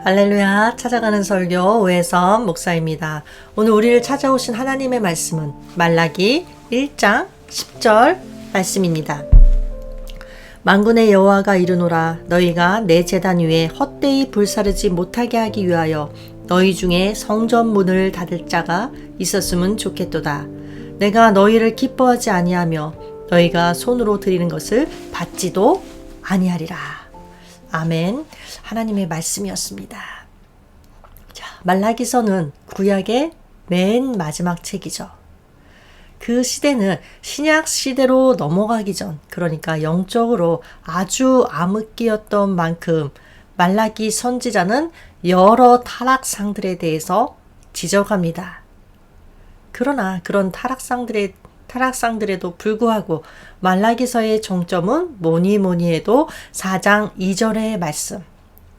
할렐루야, 찾아가는 설교 오해선 목사입니다. 오늘 우리를 찾아오신 하나님의 말씀은 말라기 1장 10절 말씀입니다. 만군의 여호와가 이르노라, 너희가 내 제단 위에 헛되이 불사르지 못하게 하기 위하여 너희 중에 성전 문을 닫을 자가 있었으면 좋겠도다. 내가 너희를 기뻐하지 아니하며 너희가 손으로 드리는 것을 받지도 아니하리라. 아멘. 하나님의 말씀이었습니다. 자, 말라기서는 구약의 맨 마지막 책이죠. 그 시대는 신약 시대로 넘어가기 전, 그러니까 영적으로 아주 암흑기였던 만큼 말라기 선지자는 여러 타락상들에 대해서 지적합니다. 그러나 그런 타락상들에도 불구하고 말라기서의 정점은 뭐니 해도 4장 2절의 말씀.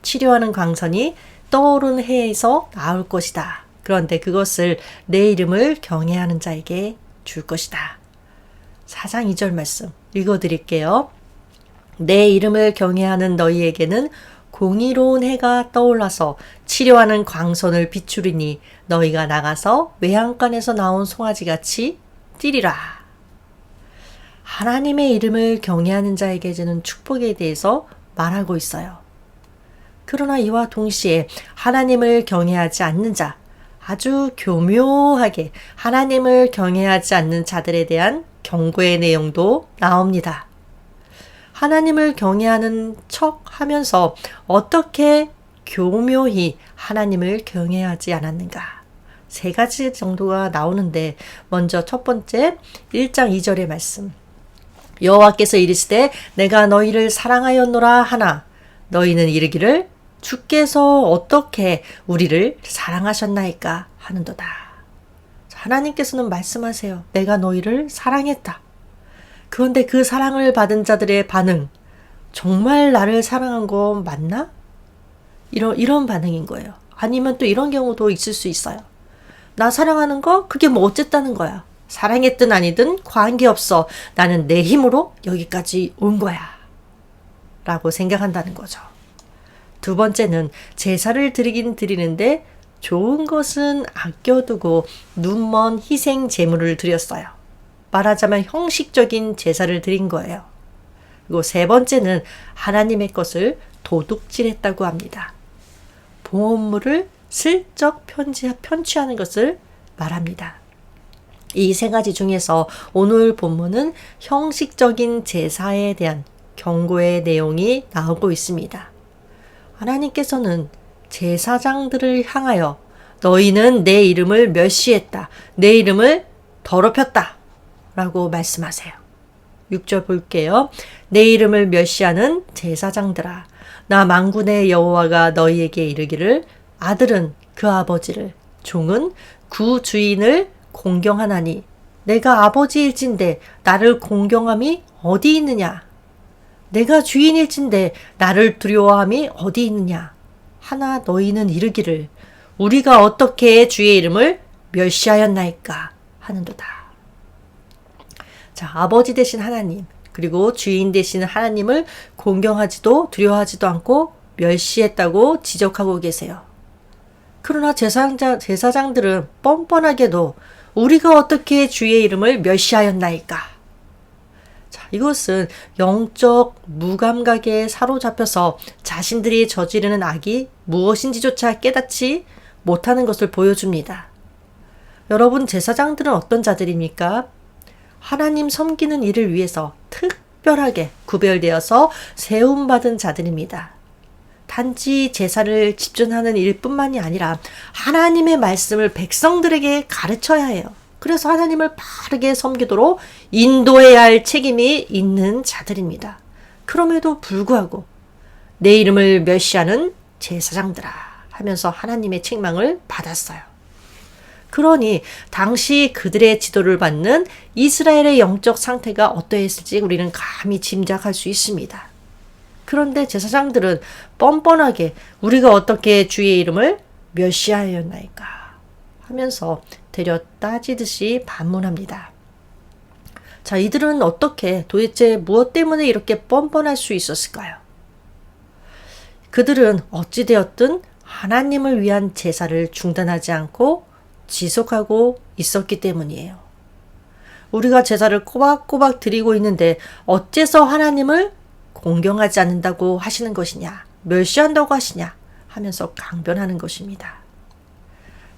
치료하는 광선이 떠오른 해에서 나올 것이다. 그런데 그것을 내 이름을 경외하는 자에게 줄 것이다. 4장 2절 말씀 읽어드릴게요. 내 이름을 경외하는 너희에게는 공의로운 해가 떠올라서 치료하는 광선을 비추리니 너희가 나가서 외양간에서 나온 송아지같이 뛰리라. 하나님의 이름을 경외하는 자에게 주는 축복에 대해서 말하고 있어요. 그러나 이와 동시에 하나님을 경외하지 않는 자, 아주 교묘하게 하나님을 경외하지 않는 자들에 대한 경고의 내용도 나옵니다. 하나님을 경외하는 척 하면서 어떻게 교묘히 하나님을 경외하지 않았는가? 3가지 정도가 나오는데, 먼저 첫 번째 1장 2절의 말씀. 여호와께서 이르시되 내가 너희를 사랑하였노라 하나 너희는 이르기를 주께서 어떻게 우리를 사랑하셨나이까 하는도다. 하나님께서는 말씀하세요. 내가 너희를 사랑했다. 그런데 그 사랑을 받은 자들의 반응, 정말 나를 사랑한 거 맞나? 이런 반응인 거예요. 아니면 또 이런 경우도 있을 수 있어요. 나 사랑하는 거 그게 뭐 어쨌다는 거야. 사랑했든 아니든 관계없어. 나는 내 힘으로 여기까지 온 거야. 라고 생각한다는 거죠. 두 번째는 제사를 드리긴 드리는데 좋은 것은 아껴두고 눈먼 희생 제물을 드렸어요. 말하자면 형식적인 제사를 드린 거예요. 그리고 3번째는 하나님의 것을 도둑질했다고 합니다. 봉헌물을 슬쩍 편취하는 것을 말합니다. 이 3가지 중에서 오늘 본문은 형식적인 제사에 대한 경고의 내용이 나오고 있습니다. 하나님께서는 제사장들을 향하여 너희는 내 이름을 멸시했다. 내 이름을 더럽혔다. 라고 말씀하세요. 6절 볼게요. 내 이름을 멸시하는 제사장들아, 나 만군의 여호와가 너희에게 이르기를 아들은 그 아버지를, 종은 그 주인을 공경하나니 내가 아버지일진데 나를 공경함이 어디 있느냐? 내가 주인일진데 나를 두려워함이 어디 있느냐? 하나 너희는 이르기를 우리가 어떻게 주의 이름을 멸시하였나이까 하는도다. 자, 아버지 되신 하나님, 그리고 주인 되신 하나님을 공경하지도 두려워하지도 않고 멸시했다고 지적하고 계세요. 그러나 제사장들은 뻔뻔하게도 우리가 어떻게 주의 이름을 멸시하였나이까? 자, 이것은 영적 무감각에 사로잡혀서 자신들이 저지르는 악이 무엇인지조차 깨닫지 못하는 것을 보여줍니다. 여러분, 제사장들은 어떤 자들입니까? 하나님 섬기는 일을 위해서 특별하게 구별되어서 세움받은 자들입니다. 단지 제사를 집전하는 일뿐만이 아니라 하나님의 말씀을 백성들에게 가르쳐야 해요. 그래서 하나님을 바르게 섬기도록 인도해야 할 책임이 있는 자들입니다. 그럼에도 불구하고 내 이름을 멸시하는 제사장들아 하면서 하나님의 책망을 받았어요. 그러니 당시 그들의 지도를 받는 이스라엘의 영적 상태가 어떠했을지 우리는 감히 짐작할 수 있습니다. 그런데 제사장들은 뻔뻔하게 우리가 어떻게 주의 이름을 멸시하였나이까 하면서 되려 따지듯이 반문합니다. 자, 이들은 어떻게, 도대체 무엇 때문에 이렇게 뻔뻔할 수 있었을까요? 그들은 어찌되었든 하나님을 위한 제사를 중단하지 않고 지속하고 있었기 때문이에요. 우리가 제사를 꼬박꼬박 드리고 있는데 어째서 하나님을 공경하지 않는다고 하시는 것이냐, 멸시한다고 하시냐 하면서 강변하는 것입니다.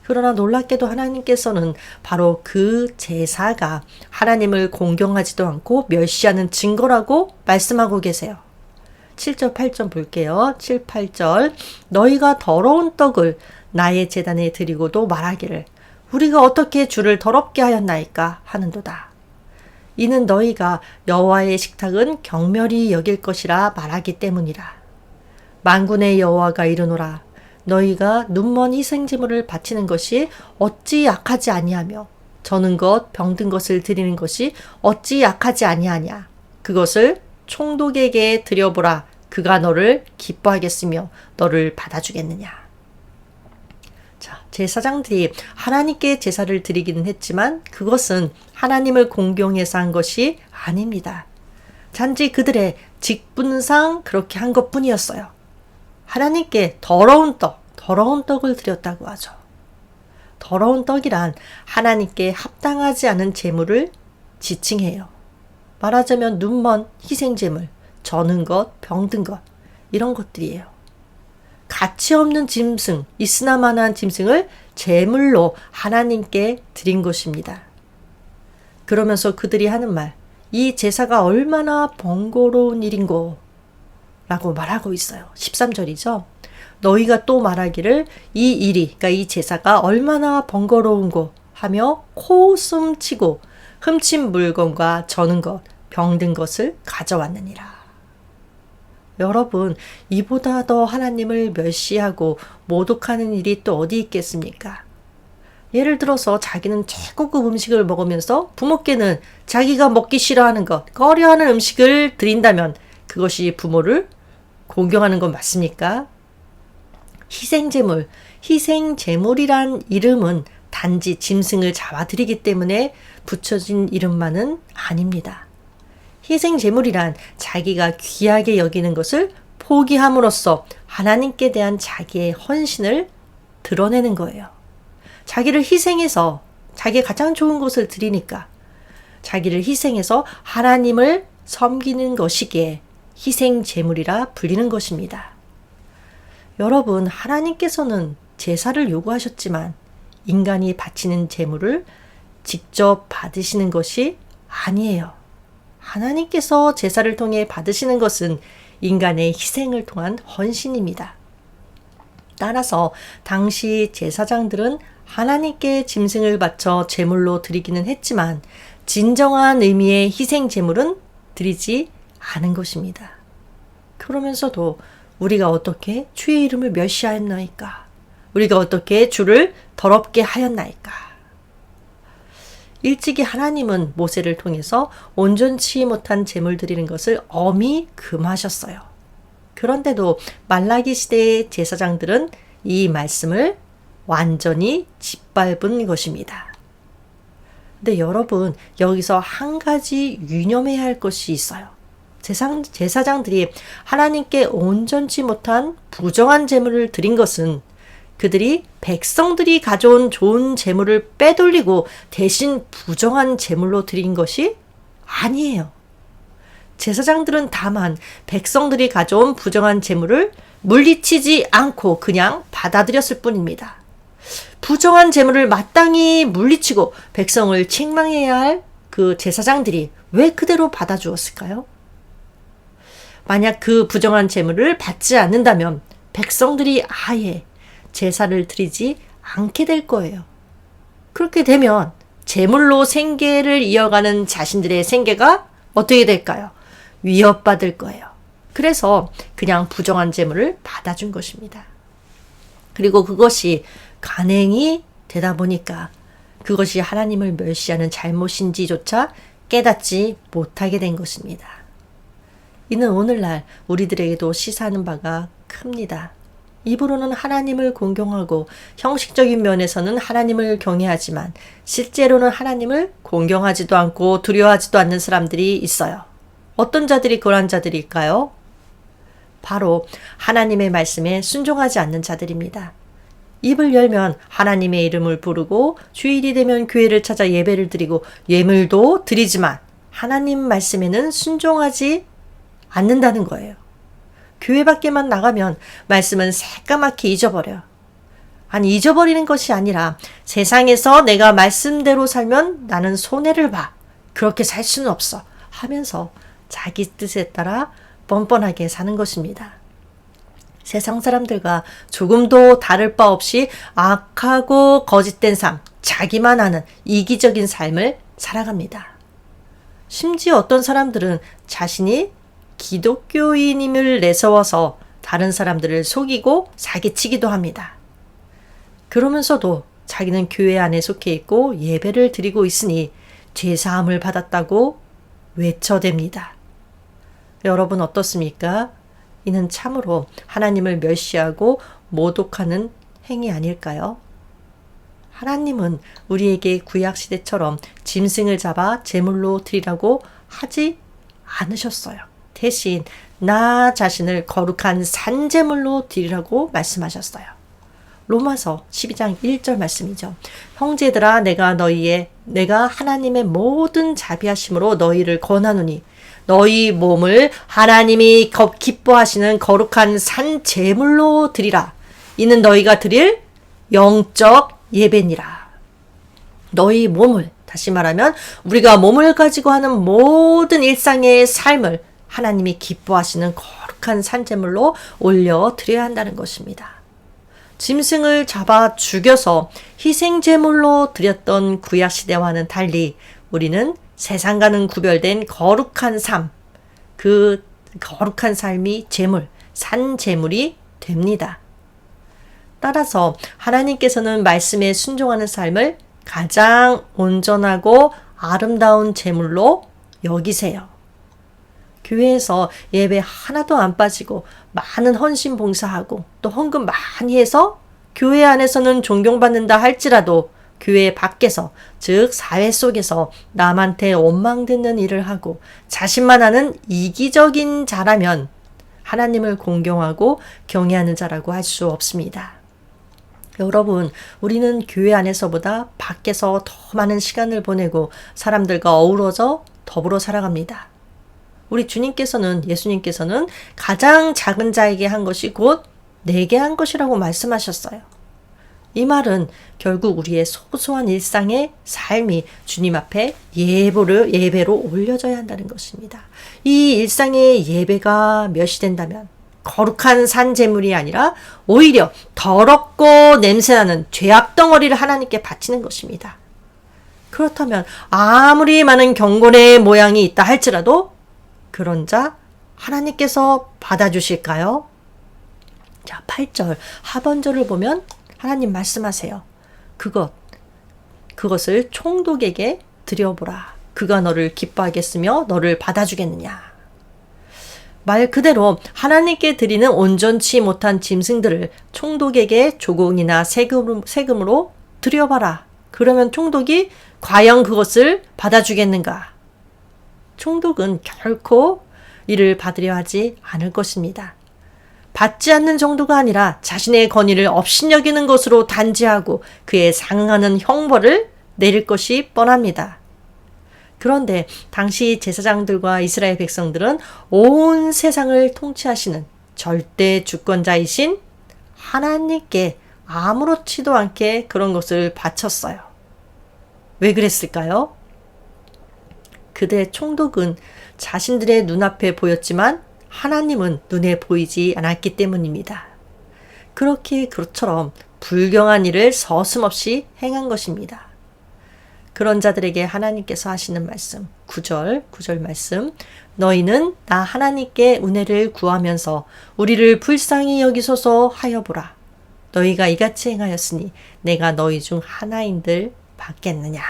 그러나 놀랍게도 하나님께서는 바로 그 제사가 하나님을 공경하지도 않고 멸시하는 증거라고 말씀하고 계세요. 7절 8절 볼게요. 7, 8절 너희가 더러운 떡을 나의 제단에 드리고도 말하기를 우리가 어떻게 주를 더럽게 하였나이까 하는도다. 이는 너희가 여호와의 식탁은 경멸히 여길 것이라 말하기 때문이라. 만군의 여호와가 이르노라. 너희가 눈먼 희생제물을 바치는 것이 어찌 약하지 아니하며 저는 것 병든 것을 드리는 것이 어찌 약하지 아니하냐. 그것을 총독에게 드려보라. 그가 너를 기뻐하겠으며 너를 받아주겠느냐. 자, 제사장들이 하나님께 제사를 드리기는 했지만 그것은 하나님을 공경해서 한 것이 아닙니다. 단지 그들의 직분상 그렇게 한 것뿐이었어요. 하나님께 더러운 떡을 드렸다고 하죠. 더러운 떡이란 하나님께 합당하지 않은 제물을 지칭해요. 말하자면 눈먼 희생제물, 저는 것, 병든 것 이런 것들이에요. 가치 없는 짐승, 있으나마나한 짐승을 제물로 하나님께 드린 것입니다. 그러면서 그들이 하는 말, 이 제사가 얼마나 번거로운 일인고 라고 말하고 있어요. 13절이죠. 너희가 또 말하기를 이 일이, 그러니까 이 제사가 얼마나 번거로운고 하며 코웃음치고 훔친 물건과 저는 것, 병든 것을 가져왔느니라. 여러분, 이보다 더 하나님을 멸시하고 모독하는 일이 또 어디 있겠습니까? 예를 들어서 자기는 최고급 음식을 먹으면서 부모께는 자기가 먹기 싫어하는 것, 꺼려하는 음식을 드린다면 그것이 부모를 공경하는 건 맞습니까? 희생제물이란 이름은 단지 짐승을 잡아드리기 때문에 붙여진 이름만은 아닙니다. 희생제물이란 자기가 귀하게 여기는 것을 포기함으로써 하나님께 대한 자기의 헌신을 드러내는 거예요. 자기를 희생해서 자기가 가장 좋은 것을 드리니까 자기를 희생해서 하나님을 섬기는 것이기에 희생제물이라 불리는 것입니다. 여러분, 하나님께서는 제사를 요구하셨지만 인간이 바치는 제물을 직접 받으시는 것이 아니에요. 하나님께서 제사를 통해 받으시는 것은 인간의 희생을 통한 헌신입니다. 따라서 당시 제사장들은 하나님께 짐승을 바쳐 제물로 드리기는 했지만 진정한 의미의 희생 제물은 드리지 않은 것입니다. 그러면서도 우리가 어떻게 주의 이름을 멸시하였나이까? 우리가 어떻게 주를 더럽게 하였나이까? 일찍이 하나님은 모세를 통해서 온전치 못한 제물 드리는 것을 엄히 금하셨어요. 그런데도 말라기 시대의 제사장들은 이 말씀을 완전히 짓밟은 것입니다. 근데 여러분, 여기서 한 가지 유념해야 할 것이 있어요. 제사장들이 하나님께 온전치 못한 부정한 제물을 드린 것은 그들이 백성들이 가져온 좋은 제물을 빼돌리고 대신 부정한 제물로 드린 것이 아니에요. 제사장들은 다만 백성들이 가져온 부정한 제물을 물리치지 않고 그냥 받아들였을 뿐입니다. 부정한 제물을 마땅히 물리치고 백성을 책망해야 할 그 제사장들이 왜 그대로 받아주었을까요? 만약 그 부정한 제물을 받지 않는다면 백성들이 아예 제사를 드리지 않게 될 거예요. 그렇게 되면 제물로 생계를 이어가는 자신들의 생계가 어떻게 될까요? 위협받을 거예요. 그래서 그냥 부정한 제물을 받아준 것입니다. 그리고 그것이 간행이 되다 보니까 그것이 하나님을 멸시하는 잘못인지조차 깨닫지 못하게 된 것입니다. 이는 오늘날 우리들에게도 시사하는 바가 큽니다. 입으로는 하나님을 공경하고 형식적인 면에서는 하나님을 경외하지만 실제로는 하나님을 공경하지도 않고 두려워하지도 않는 사람들이 있어요. 어떤 자들이 그러한 자들일까요? 바로 하나님의 말씀에 순종하지 않는 자들입니다. 입을 열면 하나님의 이름을 부르고 주일이 되면 교회를 찾아 예배를 드리고 예물도 드리지만 하나님 말씀에는 순종하지 않는다는 거예요. 교회 밖에만 나가면 말씀은 새까맣게 잊어버려요. 아니, 잊어버리는 것이 아니라 세상에서 내가 말씀대로 살면 나는 손해를 봐. 그렇게 살 수는 없어. 하면서 자기 뜻에 따라 뻔뻔하게 사는 것입니다. 세상 사람들과 조금도 다를 바 없이 악하고 거짓된 삶, 자기만 아는 이기적인 삶을 살아갑니다. 심지어 어떤 사람들은 자신이 기독교인임을 내세워서 다른 사람들을 속이고 사기치기도 합니다. 그러면서도 자기는 교회 안에 속해 있고 예배를 드리고 있으니 죄사함을 받았다고 외쳐댑니다. 여러분 어떻습니까? 이는 참으로 하나님을 멸시하고 모독하는 행위 아닐까요? 하나님은 우리에게 구약시대처럼 짐승을 잡아 제물로 드리라고 하지 않으셨어요. 대신 나 자신을 거룩한 산제물로 드리라고 말씀하셨어요. 로마서 12장 1절 말씀이죠. 형제들아 내가 하나님의 모든 자비하심으로 너희를 권하노니 너희 몸을 하나님이 기뻐하시는 거룩한 산 제물로 드리라. 이는 너희가 드릴 영적 예배니라. 너희 몸을, 다시 말하면 우리가 몸을 가지고 하는 모든 일상의 삶을 하나님이 기뻐하시는 거룩한 산 제물로 올려 드려야 한다는 것입니다. 짐승을 잡아 죽여서 희생 제물로 드렸던 구약 시대와는 달리 우리는 세상과는 구별된 거룩한 삶, 그 거룩한 삶이 제물, 산 제물이 됩니다. 따라서 하나님께서는 말씀에 순종하는 삶을 가장 온전하고 아름다운 제물로 여기세요. 교회에서 예배 하나도 안 빠지고 많은 헌신 봉사하고 또 헌금 많이 해서 교회 안에서는 존경받는다 할지라도 교회 밖에서, 즉 사회 속에서 남한테 원망 듣는 일을 하고 자신만 하는 이기적인 자라면 하나님을 공경하고 경외하는 자라고 할 수 없습니다. 여러분, 우리는 교회 안에서보다 밖에서 더 많은 시간을 보내고 사람들과 어우러져 더불어 살아갑니다. 우리 예수님께서는 가장 작은 자에게 한 것이 곧 내게 한 것이라고 말씀하셨어요. 이 말은 결국 우리의 소소한 일상의 삶이 주님 앞에 예배로 올려져야 한다는 것입니다. 이 일상의 예배가 멸시된다면 거룩한 산 제물이 아니라 오히려 더럽고 냄새나는 죄악 덩어리를 하나님께 바치는 것입니다. 그렇다면 아무리 많은 경건의 모양이 있다 할지라도 그런 자 하나님께서 받아주실까요? 자, 8절 하반절을 보면 하나님 말씀하세요. 그것을 총독에게 드려보라. 그가 너를 기뻐하겠으며 너를 받아주겠느냐. 말 그대로 하나님께 드리는 온전치 못한 짐승들을 총독에게 조공이나 세금으로 드려봐라. 그러면 총독이 과연 그것을 받아주겠는가? 총독은 결코 이를 받으려 하지 않을 것입니다. 받지 않는 정도가 아니라 자신의 권위를 업신여기는 것으로 단죄하고 그에 상응하는 형벌을 내릴 것이 뻔합니다. 그런데 당시 제사장들과 이스라엘 백성들은 온 세상을 통치하시는 절대 주권자이신 하나님께 아무렇지도 않게 그런 것을 바쳤어요. 왜 그랬을까요? 그들의 총독은 자신들의 눈앞에 보였지만 하나님은 눈에 보이지 않았기 때문입니다. 그처럼 불경한 일을 서슴없이 행한 것입니다. 그런 자들에게 하나님께서 하시는 말씀, 9절 말씀. 너희는 나 하나님께 은혜를 구하면서 우리를 불쌍히 여기소서 하여 보라. 너희가 이같이 행하였으니 내가 너희 중 하나인들 받겠느냐.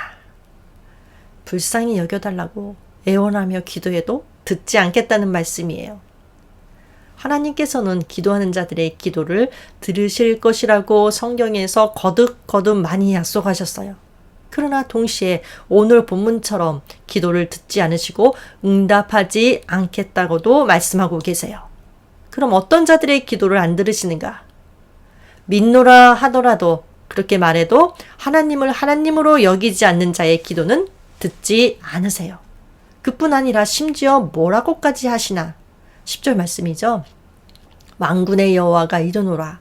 불쌍히 여겨달라고 애원하며 기도해도 듣지 않겠다는 말씀이에요. 하나님께서는 기도하는 자들의 기도를 들으실 것이라고 성경에서 거듭 많이 약속하셨어요. 그러나 동시에 오늘 본문처럼 기도를 듣지 않으시고 응답하지 않겠다고도 말씀하고 계세요. 그럼 어떤 자들의 기도를 안 들으시는가? 믿노라 하더라도 그렇게 말해도 하나님을 하나님으로 여기지 않는 자의 기도는 듣지 않으세요. 그뿐 아니라 심지어 뭐라고까지 하시나? 10절 말씀이죠. 만군의 여호와가 이르노라.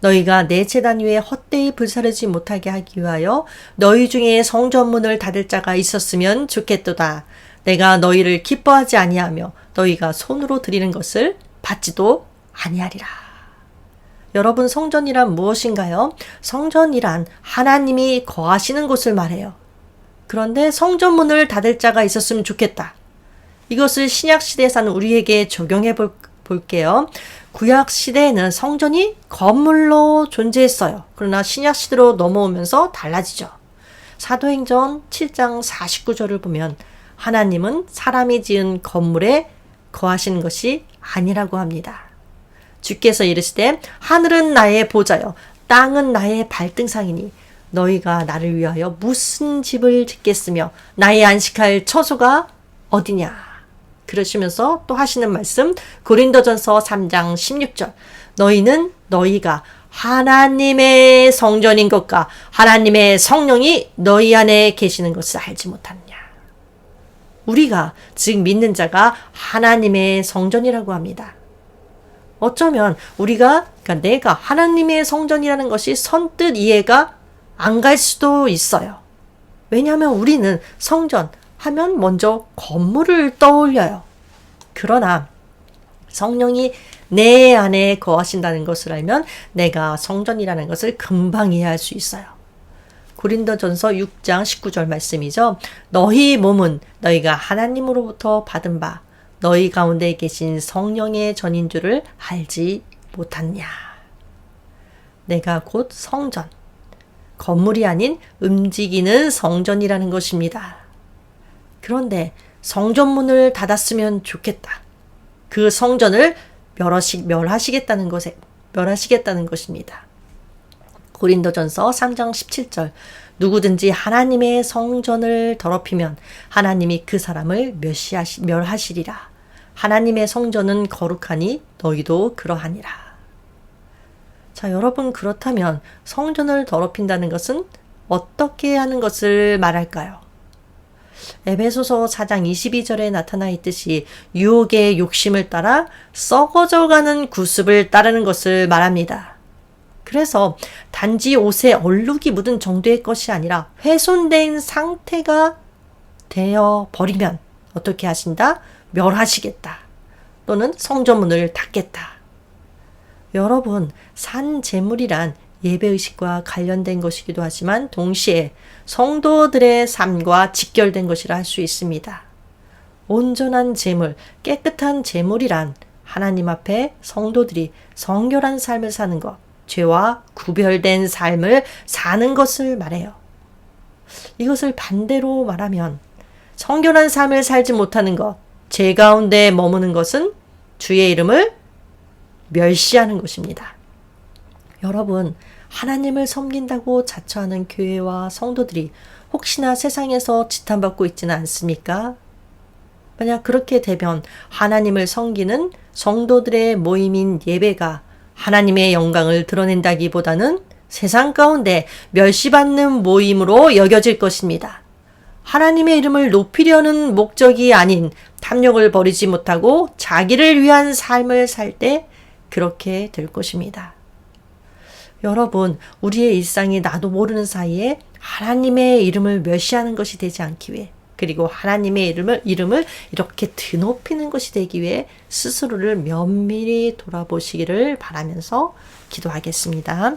너희가 내 제단 위에 헛되이 불사르지 못하게 하기 위하여 너희 중에 성전문을 닫을 자가 있었으면 좋겠도다. 내가 너희를 기뻐하지 아니하며 너희가 손으로 드리는 것을 받지도 아니하리라. 여러분, 성전이란 무엇인가요? 성전이란 하나님이 거하시는 곳을 말해요. 그런데 성전문을 닫을 자가 있었으면 좋겠다. 이것을 신약시대에 사는 우리에게 적용해 볼게요. 구약시대에는 성전이 건물로 존재했어요. 그러나 신약시대로 넘어오면서 달라지죠. 사도행전 7장 49절을 보면 하나님은 사람이 지은 건물에 거하시는 것이 아니라고 합니다. 주께서 이르시되 하늘은 나의 보좌요 땅은 나의 발등상이니 너희가 나를 위하여 무슨 집을 짓겠으며 나의 안식할 처소가 어디냐. 그러시면서 또 하시는 말씀 고린도전서 3장 16절 너희는 너희가 하나님의 성전인 것과 하나님의 성령이 너희 안에 계시는 것을 알지 못하느냐. 우리가 즉 믿는 자가 하나님의 성전이라고 합니다. 어쩌면 우리가 그러니까 내가 하나님의 성전이라는 것이 선뜻 이해가 안 갈 수도 있어요. 왜냐하면 우리는 성전 하면 먼저 건물을 떠올려요. 그러나 성령이 내 안에 거하신다는 것을 알면 내가 성전이라는 것을 금방 이해할 수 있어요. 고린도전서 6장 19절 말씀이죠. 너희 몸은 너희가 하나님으로부터 받은 바 너희 가운데 계신 성령의 전인 줄을 알지 못하느냐. 내가 곧 성전, 건물이 아닌 움직이는 성전이라는 것입니다. 그런데 성전문을 닫았으면 좋겠다. 그 성전을 멸하시겠다는 것입니다. 고린도전서 3장 17절 누구든지 하나님의 성전을 더럽히면 하나님이 그 사람을 멸하시리라. 하나님의 성전은 거룩하니 너희도 그러하니라. 자, 여러분, 그렇다면 성전을 더럽힌다는 것은 어떻게 하는 것을 말할까요? 에베소서 4장 22절에 나타나 있듯이 유혹의 욕심을 따라 썩어져가는 구습을 따르는 것을 말합니다. 그래서 단지 옷에 얼룩이 묻은 정도의 것이 아니라 훼손된 상태가 되어 버리면 어떻게 하신다? 멸하시겠다. 또는 성전문을 닫겠다. 여러분, 산제물이란 예배의식과 관련된 것이기도 하지만 동시에 성도들의 삶과 직결된 것이라 할 수 있습니다. 온전한 제물, 깨끗한 제물이란 하나님 앞에 성도들이 성결한 삶을 사는 것, 죄와 구별된 삶을 사는 것을 말해요. 이것을 반대로 말하면 성결한 삶을 살지 못하는 것, 죄 가운데 머무는 것은 주의 이름을 멸시하는 것입니다. 여러분, 하나님을 섬긴다고 자처하는 교회와 성도들이 혹시나 세상에서 지탄받고 있지는 않습니까? 만약 그렇게 되면 하나님을 섬기는 성도들의 모임인 예배가 하나님의 영광을 드러낸다기보다는 세상 가운데 멸시받는 모임으로 여겨질 것입니다. 하나님의 이름을 높이려는 목적이 아닌 탐욕을 버리지 못하고 자기를 위한 삶을 살 때 그렇게 될 것입니다. 여러분, 우리의 일상이 나도 모르는 사이에 하나님의 이름을 멸시하는 것이 되지 않기 위해, 그리고 하나님의 이름을 이렇게 드높이는 것이 되기 위해 스스로를 면밀히 돌아보시기를 바라면서 기도하겠습니다.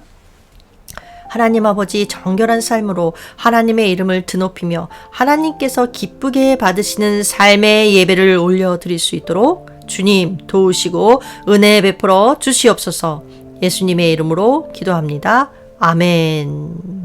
하나님 아버지, 정결한 삶으로 하나님의 이름을 드높이며 하나님께서 기쁘게 받으시는 삶의 예배를 올려드릴 수 있도록 주님 도우시고 은혜 베풀어 주시옵소서. 예수님의 이름으로 기도합니다. 아멘.